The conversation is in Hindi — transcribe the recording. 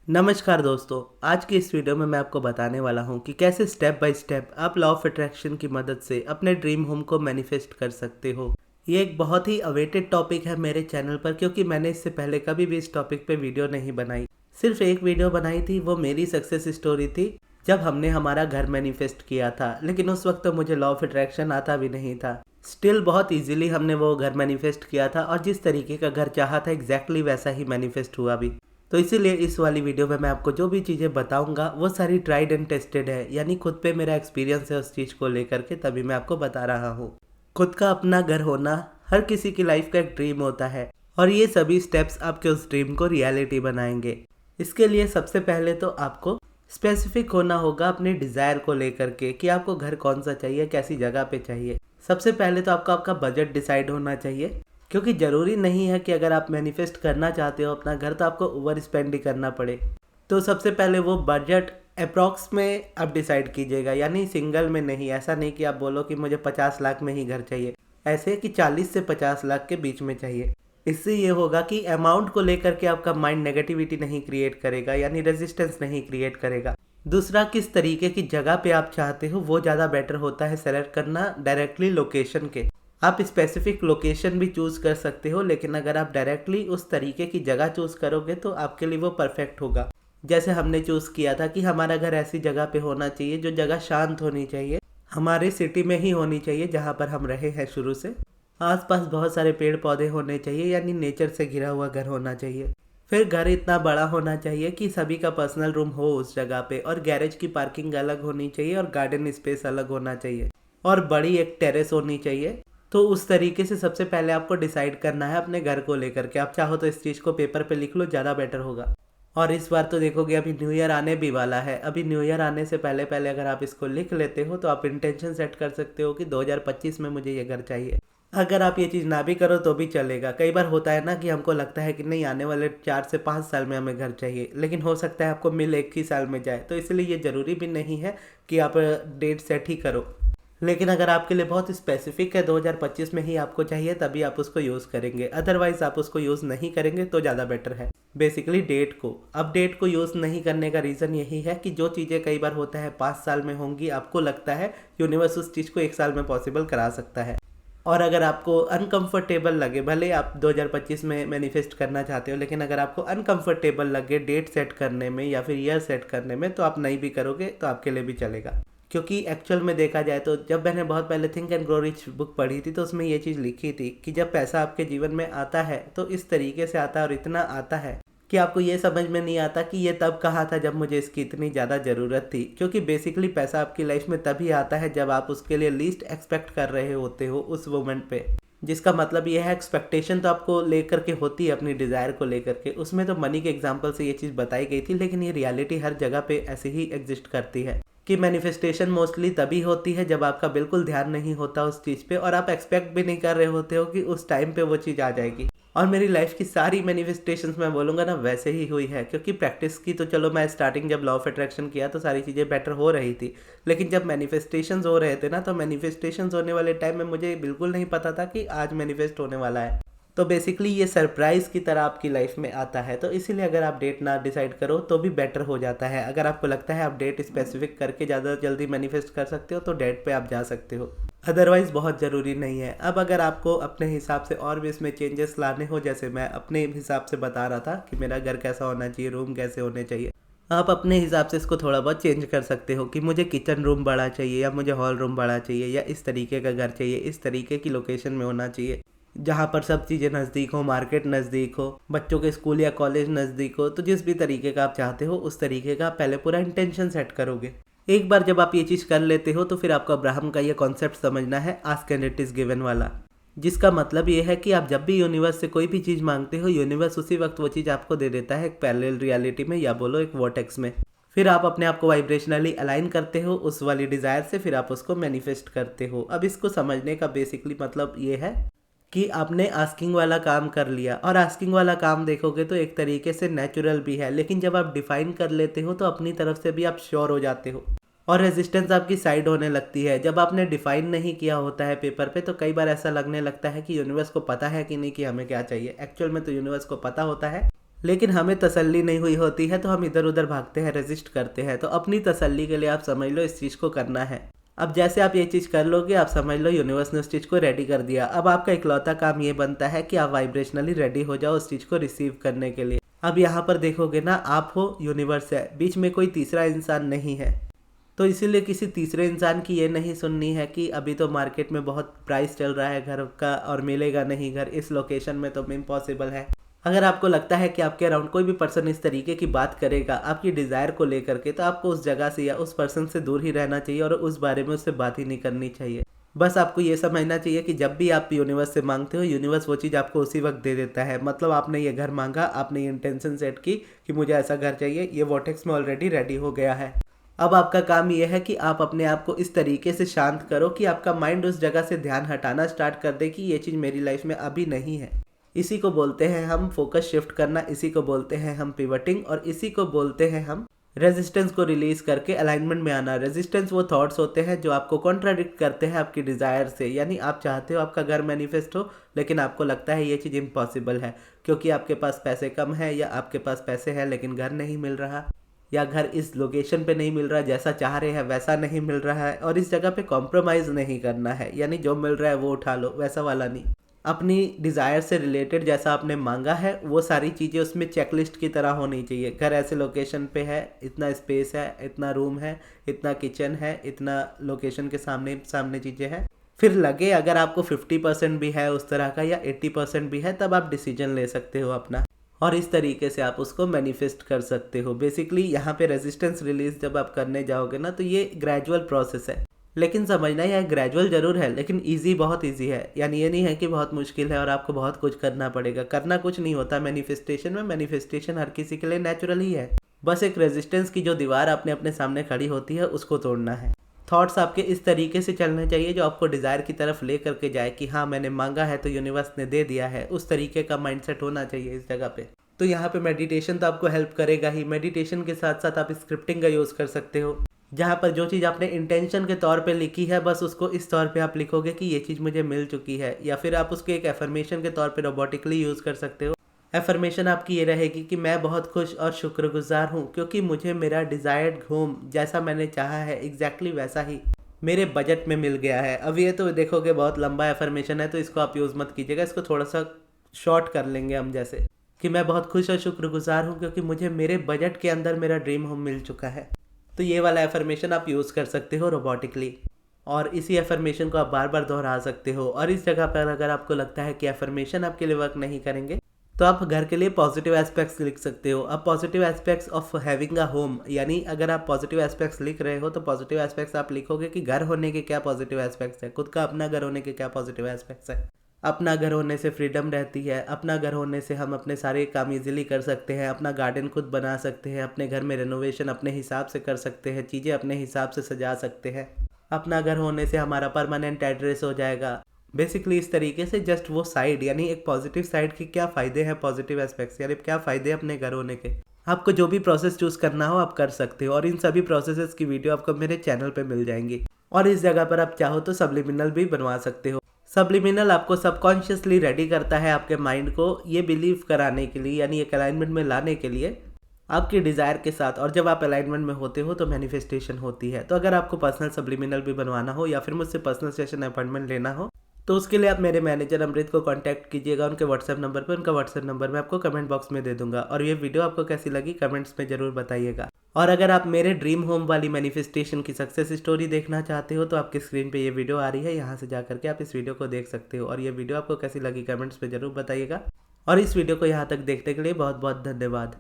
नमस्कार दोस्तों, आज की इस वीडियो में मैं आपको बताने वाला हूं कि कैसे स्टेप बाय स्टेप आप लॉ ऑफ अट्रैक्शन की मदद से अपने ड्रीम होम को मैनिफेस्ट कर सकते हो। ये एक बहुत ही अवेटेड टॉपिक है मेरे चैनल पर, क्योंकि मैंने इससे पहले कभी भी इस टॉपिक पे वीडियो नहीं बनाई। सिर्फ एक वीडियो बनाई थी, वो मेरी सक्सेस स्टोरी थी जब हमने हमारा घर मैनिफेस्ट किया था। लेकिन उस वक्त तो मुझे लॉ ऑफ अट्रैक्शन आता भी नहीं था। स्टिल बहुत इजीली हमने वो घर मैनिफेस्ट किया था और जिस तरीके का घर चाहा था एग्जैक्टली वैसा ही मैनिफेस्ट हुआ भी। तो इसीलिए इस वाली वीडियो में मैं आपको जो भी चीज़ें बताऊंगा वो सारी ट्राइड एंड टेस्टेड है, यानी खुद पे मेरा एक्सपीरियंस है उस चीज़ को लेकर के, तभी मैं आपको बता रहा हूँ। खुद का अपना घर होना हर किसी की लाइफ का एक ड्रीम होता है और ये सभी स्टेप्स आपके उस ड्रीम को रियलिटी बनाएंगे। इसके लिए सबसे पहले तो आपको स्पेसिफिक होना होगा अपने डिज़ायर को लेकर के कि आपको घर कौन सा चाहिए, कैसी जगह पे चाहिए। सबसे पहले तो आपको आपका बजट डिसाइड होना चाहिए, क्योंकि ज़रूरी नहीं है कि अगर आप मैनिफेस्ट करना चाहते हो अपना घर तो आपको ओवर स्पेंड ही करना पड़े। तो सबसे पहले वो बजट अप्रॉक्स में आप डिसाइड कीजिएगा, यानी सिंगल में नहीं। ऐसा नहीं कि आप बोलो कि मुझे 50 लाख में ही घर चाहिए, ऐसे कि 40 से 50 लाख के बीच में चाहिए। इससे ये होगा कि अमाउंट को लेकर के आपका माइंड नेगेटिविटी नहीं क्रिएट करेगा, यानी रेजिस्टेंस नहीं क्रिएट करेगा। दूसरा, किस तरीके की जगह पे आप चाहते हो वो ज़्यादा बेटर होता है सेलेक्ट करना डायरेक्टली लोकेशन के। आप स्पेसिफिक लोकेशन भी चूज़ कर सकते हो, लेकिन अगर आप डायरेक्टली उस तरीके की जगह चूज़ करोगे तो आपके लिए वो परफेक्ट होगा। जैसे हमने चूज़ किया था कि हमारा घर ऐसी जगह पे होना चाहिए जो जगह शांत होनी चाहिए, हमारे सिटी में ही होनी चाहिए जहाँ पर हम रहे हैं शुरू से। आसपास बहुत सारे पेड़ पौधे होने चाहिए, यानी नेचर से घिरा हुआ घर होना चाहिए। फिर घर इतना बड़ा होना चाहिए कि सभी का पर्सनल रूम हो उस जगह पे, और गैरेज की पार्किंग अलग होनी चाहिए और गार्डन स्पेस अलग होना चाहिए, और बड़ी एक टेरेस होनी चाहिए। तो उस तरीके से सबसे पहले आपको डिसाइड करना है अपने घर को लेकर के। आप चाहो तो इस चीज़ को पेपर पे लिख लो, ज़्यादा बेटर होगा। और इस बार तो देखोगे अभी न्यू ईयर आने भी वाला है। अभी न्यू ईयर आने से पहले पहले अगर आप इसको लिख लेते हो तो आप इंटेंशन सेट कर सकते हो कि 2025 में मुझे ये घर चाहिए। अगर आप ये चीज़ ना भी करो तो भी चलेगा। कई बार होता है ना कि हमको लगता है कि नहीं, आने वाले 4 से 5 साल में हमें घर चाहिए, लेकिन हो सकता है आपको मिल एक ही साल में जाए। तो इसलिए ये ज़रूरी भी नहीं है कि आप डेट सेट ही करो। लेकिन अगर आपके लिए बहुत स्पेसिफिक है 2025 में ही आपको चाहिए, तभी आप उसको यूज़ करेंगे। अदरवाइज आप उसको यूज़ नहीं करेंगे तो ज़्यादा बेटर है। बेसिकली डेट को यूज़ नहीं करने का रीज़न यही है कि जो चीज़ें कई बार होता है 5 साल में होंगी, आपको लगता है यूनिवर्स उस चीज़ को 1 साल में पॉसिबल करा सकता है। और अगर आपको अनकंफर्टेबल लगे, भले आप 2025 में मैनिफेस्ट करना चाहते हो, लेकिन अगर आपको अनकंफर्टेबल लगे डेट सेट करने में या फिर ईयर सेट करने में, तो आप नहीं भी करोगे तो आपके लिए भी चलेगा। क्योंकि एक्चुअल में देखा जाए तो जब मैंने बहुत पहले think and grow rich book पढ़ी थी तो उसमें ये चीज़ लिखी थी कि जब पैसा आपके जीवन में आता है तो इस तरीके से आता है और इतना आता है कि आपको ये समझ में नहीं आता कि ये तब कहा था जब मुझे इसकी इतनी ज़्यादा ज़रूरत थी। क्योंकि बेसिकली पैसा आपकी लाइफ में तभी आता है जब आप उसके लिए लीस्ट एक्सपेक्ट कर रहे होते हो उस मोमेंट पे। जिसका मतलब ये है, एक्सपेक्टेशन तो आपको लेकर के होती है अपनी डिज़ायर को लेकर के। उसमें तो मनी के एग्जाम्पल से ये चीज़ बताई गई थी, लेकिन ये रियलिटी हर जगह पे ऐसे ही एग्जिस्ट करती है कि मैनिफेस्टेशन मोस्टली तभी होती है जब आपका बिल्कुल ध्यान नहीं होता उस चीज़ पे और आप एक्सपेक्ट भी नहीं कर रहे होते हो कि उस टाइम पे वो चीज़ आ जाएगी। और मेरी लाइफ की सारी मैनिफेस्टेशंस मैं बोलूँगा ना वैसे ही हुई है, क्योंकि प्रैक्टिस की तो चलो मैं स्टार्टिंग जब लॉ ऑफ अट्रैक्शन किया तो सारी चीज़ें बेटर हो रही थी, लेकिन जब मैनिफेस्टेशंस हो रहे थे ना, तो मैनिफेस्टेशंस होने वाले टाइम में मुझे बिल्कुल नहीं पता था कि आज मैनिफेस्ट होने वाला है। तो बेसिकली ये सरप्राइज़ की तरह आपकी लाइफ में आता है। तो इसीलिए अगर आप डेट ना डिसाइड करो तो भी बेटर हो जाता है। अगर आपको लगता है आप डेट स्पेसिफिक करके ज़्यादा जल्दी मैनिफेस्ट कर सकते हो तो डेट पे आप जा सकते हो, अदरवाइज़ बहुत ज़रूरी नहीं है। अब अगर आपको अपने हिसाब से और भी इसमें चेंजेस लाने हो, जैसे मैं अपने हिसाब से बता रहा था कि मेरा घर कैसा होना चाहिए, रूम कैसे होने चाहिए, आप अपने हिसाब से इसको थोड़ा बहुत चेंज कर सकते हो कि मुझे किचन रूम बड़ा चाहिए या मुझे हॉल रूम बड़ा चाहिए या इस तरीके का घर चाहिए, इस तरीके की लोकेशन में होना चाहिए जहाँ पर सब चीज़ें नज़दीक हो, मार्केट नज़दीक हो, बच्चों के स्कूल या कॉलेज नज़दीक हो। तो जिस भी तरीके का आप चाहते हो उस तरीके का आप पहले पूरा इंटेंशन सेट करोगे। एक बार जब आप ये चीज़ कर लेते हो तो फिर आपको अब्राहम का ये कॉन्सेप्ट समझना है, ask and it is given वाला। जिसका मतलब ये है कि आप जब भी यूनिवर्स से कोई भी चीज़ मांगते हो, यूनिवर्स उसी वक्त वो चीज़ आपको दे देता है, एक पैरेलल रियलिटी में या बोलो एक वॉर्टेक्स में। फिर आप अपने आप को वाइब्रेशनली अलाइन करते हो उस वाली डिज़ायर से, फिर आप उसको मैनिफेस्ट करते हो। अब इसको समझने का बेसिकली मतलब ये है कि आपने आस्किंग वाला काम कर लिया, और आस्किंग वाला काम देखोगे तो एक तरीके से नेचुरल भी है, लेकिन जब आप डिफाइन कर लेते हो तो अपनी तरफ से भी आप श्योर हो जाते हो और रेजिस्टेंस आपकी साइड होने लगती है। जब आपने डिफाइन नहीं किया होता है पेपर पे तो कई बार ऐसा लगने लगता है कि यूनिवर्स को पता है कि नहीं कि हमें क्या चाहिए। एक्चुअल में तो यूनिवर्स को पता होता है लेकिन हमें तसल्ली नहीं हुई होती है तो हम इधर उधर भागते हैं, रेजिस्ट करते हैं। तो अपनी तसल्ली के लिए आप समझ लो इस चीज़ को करना है। अब जैसे आप ये चीज़ कर लोगे, आप समझ लो यूनिवर्स ने उस चीज़ को रेडी कर दिया। अब आपका इकलौता काम ये बनता है कि आप वाइब्रेशनली रेडी हो जाओ उस चीज़ को रिसीव करने के लिए। अब यहाँ पर देखोगे ना, आप हो, यूनिवर्स है, बीच में कोई तीसरा इंसान नहीं है। तो इसीलिए किसी तीसरे इंसान की ये नहीं सुननी है कि अभी तो मार्केट में बहुत प्राइस चल रहा है घर का और मिलेगा नहीं घर, इस लोकेशन में तो इम्पॉसिबल है। अगर आपको लगता है कि आपके अराउंड कोई भी पर्सन इस तरीके की बात करेगा आपकी डिज़ायर को लेकर के, तो आपको उस जगह से या उस पर्सन से दूर ही रहना चाहिए और उस बारे में उससे बात ही नहीं करनी चाहिए। बस आपको ये समझना चाहिए कि जब भी आप यूनिवर्स से मांगते हो, यूनिवर्स वो चीज़ आपको उसी वक्त दे देता है। मतलब आपने ये घर मांगा, आपने ये इंटेंशन सेट की कि मुझे ऐसा घर चाहिए, ये वोटेक्स में ऑलरेडी रेडी हो गया है। अब आपका काम ये है कि आप अपने आप को इस तरीके से शांत करो कि आपका माइंड उस जगह से ध्यान हटाना स्टार्ट कर दे कि ये चीज़ मेरी लाइफ में अभी नहीं है। इसी को बोलते हैं हम फोकस शिफ्ट करना, इसी को बोलते हैं हम पिवटिंग, और इसी को बोलते हैं हम रेजिस्टेंस को रिलीज करके अलाइनमेंट में आना। रेजिस्टेंस वो थॉट्स होते हैं जो आपको कॉन्ट्राडिक्ट करते हैं आपकी डिज़ायर से। यानी आप चाहते हो आपका घर मैनिफेस्ट हो, लेकिन आपको लगता है ये चीज़ इम्पॉसिबल है क्योंकि आपके पास पैसे कम है, या आपके पास पैसे हैं लेकिन घर नहीं मिल रहा, या घर इस लोकेशन पे नहीं मिल रहा, जैसा चाह रहे हैं वैसा नहीं मिल रहा है, और इस जगह पे कॉम्प्रोमाइज़ नहीं करना है। यानी जो मिल रहा है वो उठा लो, वैसा वाला नहीं। अपनी डिज़ायर से रिलेटेड जैसा आपने मांगा है वो सारी चीज़ें उसमें चेकलिस्ट की तरह होनी चाहिए। घर ऐसे लोकेशन पे है, इतना स्पेस है, इतना रूम है, इतना किचन है, इतना लोकेशन के सामने सामने चीज़ें हैं। फिर लगे अगर आपको 50% भी है उस तरह का या 80% भी है, तब आप डिसीजन ले सकते हो अपना, और इस तरीके से आप उसको मैनिफेस्ट कर सकते हो। बेसिकली यहाँ पे रेजिस्टेंस रिलीज जब आप करने जाओगे ना, तो ये ग्रेजुअल प्रोसेस है। लेकिन समझना यह ग्रेजुअल जरूर है लेकिन इजी, बहुत इजी है। यानी ये नहीं है कि बहुत मुश्किल है और आपको बहुत कुछ करना पड़ेगा। करना कुछ नहीं होता मैनिफेस्टेशन में। मैनिफेस्टेशन हर किसी के लिए नेचुरल ही है। बस एक रेजिस्टेंस की जो दीवार आपने अपने सामने खड़ी होती है उसको तोड़ना है। थॉट्स आपके इस तरीके से चलने चाहिए जो आपको डिज़ायर की तरफ ले करके जाए कि हाँ मैंने मांगा है तो यूनिवर्स ने दे दिया है। उस तरीके का माइंडसेट होना चाहिए इस जगह पे। तो यहाँ पे मेडिटेशन तो आपको हेल्प करेगा ही। मेडिटेशन के साथ साथ आप स्क्रिप्टिंग का यूज़ कर सकते हो, जहाँ पर जो चीज़ आपने इंटेंशन के तौर पे लिखी है बस उसको इस तौर पे आप लिखोगे कि ये चीज़ मुझे मिल चुकी है। या फिर आप उसको एक एफर्मेशन के तौर पे रोबोटिकली यूज़ कर सकते हो। एफर्मेशन आपकी ये रहेगी कि मैं बहुत खुश और शुक्रगुजार हूँ क्योंकि मुझे मेरा डिज़ायर्ड होम जैसा मैंने चाहा है एग्जैक्टली वैसा ही मेरे बजट में मिल गया है। अब ये तो देखोगे बहुत लंबा एफर्मेशन है तो इसको आप यूज़ मत कीजिएगा, इसको थोड़ा सा शॉर्ट कर लेंगे हम, जैसे कि मैं बहुत खुश और शुक्रगुजार हूँ क्योंकि मुझे मेरे बजट के अंदर मेरा ड्रीम होम मिल चुका है। तो ये वाला एफर्मेशन आप यूज़ कर सकते हो रोबोटिकली, और इसी एफर्मेशन को आप बार बार दोहरा सकते हो। और इस जगह पर अगर आपको लगता है कि एफर्मेशन आपके लिए वर्क नहीं करेंगे तो आप घर के लिए पॉजिटिव एस्पेक्ट्स लिख सकते हो। अब positive aspects of having a home, यानी अगर आप पॉजिटिव एस्पेक्ट्स लिख रहे हो तो पॉजिटिव एस्पेक्ट्स आप लिखोगे कि घर होने के क्या पॉजिटिव एस्पेक्ट्स है, खुद का अपना घर होने के क्या पॉजिटिव एस्पेक्ट्स है। अपना घर होने से फ्रीडम रहती है, अपना घर होने से हम अपने सारे काम इजीली कर सकते हैं, अपना गार्डन खुद बना सकते हैं, अपने घर में रेनोवेशन अपने हिसाब से कर सकते हैं, चीज़ें अपने हिसाब से सजा सकते हैं। अपना घर होने से हमारा परमानेंट एड्रेस हो जाएगा। बेसिकली इस तरीके से जस्ट वो साइड, यानी एक पॉजिटिव साइड के क्या फ़ायदे हैं, पॉजिटिव एस्पेक्ट्स यानी क्या फ़ायदे हैं अपने घर होने के। आपको जो भी प्रोसेस चूज़ करना हो आप कर सकते हो, और इन सभी प्रोसेसेस की वीडियो आपको मेरे चैनल पे मिल जाएंगी। और इस जगह पर आप चाहो तो सब्लिमिनल भी बनवा सकते हो। सब्लिमिनल आपको सबकॉन्शियसली रेडी करता है आपके माइंड को ये बिलीव कराने के लिए, यानी एक अलाइनमेंट में लाने के लिए आपकी डिज़ायर के साथ। और जब आप अलाइनमेंट में होते हो तो मैनिफेस्टेशन होती है। तो अगर आपको पर्सनल सब्लिमिनल भी बनवाना हो या फिर मुझसे पर्सनल सेशन अपॉइंटमेंट लेना हो तो उसके लिए आप मेरे मैनेजर अमृत को कांटेक्ट कीजिएगा उनके व्हाट्सएप नंबर पर। उनका व्हाट्सएप नंबर मैं आपको कमेंट बॉक्स में दे दूंगा। और ये वीडियो आपको कैसी लगी कमेंट्स में ज़रूर बताइएगा। और अगर आप मेरे ड्रीम होम वाली मैनिफेस्टेशन की सक्सेस स्टोरी देखना चाहते हो तो आपकी स्क्रीन पे ये वीडियो आ रही है, यहाँ से जा करके आप इस वीडियो को देख सकते हो। और ये वीडियो आपको कैसी लगी कमेंट्स में ज़रूर बताइएगा। और इस वीडियो को यहाँ तक देखने के लिए बहुत बहुत धन्यवाद।